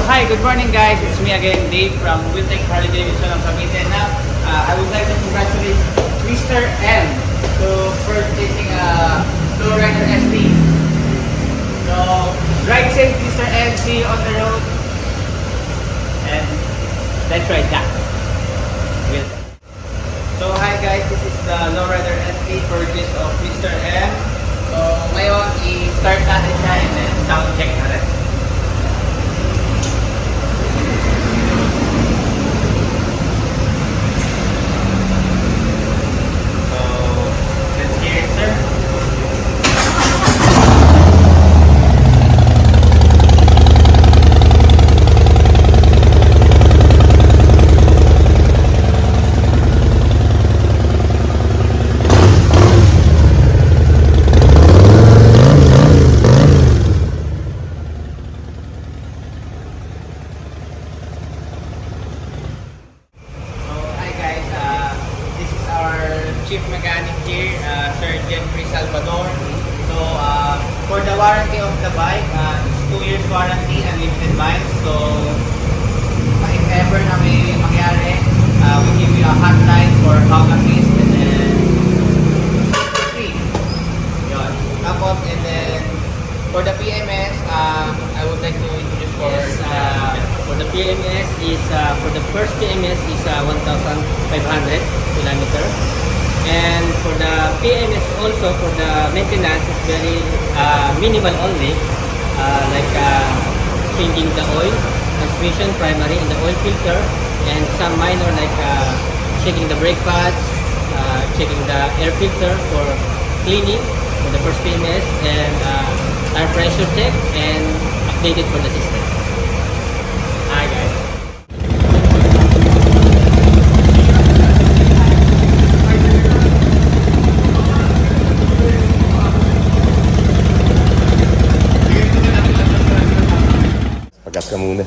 hi, good morning guys. It's me again, Dave from Wiltec Harley Davidson of Cavite. Now, I would like to congratulate Mr. M to purchasing a Lowrider ST. So, ride safe, Mr. M. See you on the road. And let's ride that. Wiltec. So, hi guys, this is the Lowrider ST purchase of Mr. M. So, ngayon, i-start natin siya and then sound check natin. Chief mechanic here, Sir Jeffrey Salvador. So, for the warranty of the bike, it's 2 years warranty, unlimited miles. So, if ever na may mangyari, we give you a hotline for help assist and then free. Yun. Tapos, and then, for the PMS, I would like to introduce for the PMS is for the first PMS is 1,500 kilometer. And for the PMS also, for the maintenance is very minimal only, like changing the oil, transmission primary in the oil filter, and some minor like checking the brake pads, checking the air filter for cleaning for the first PMS, and air pressure check and updated for the system. Hi guys. Pagas ka muna.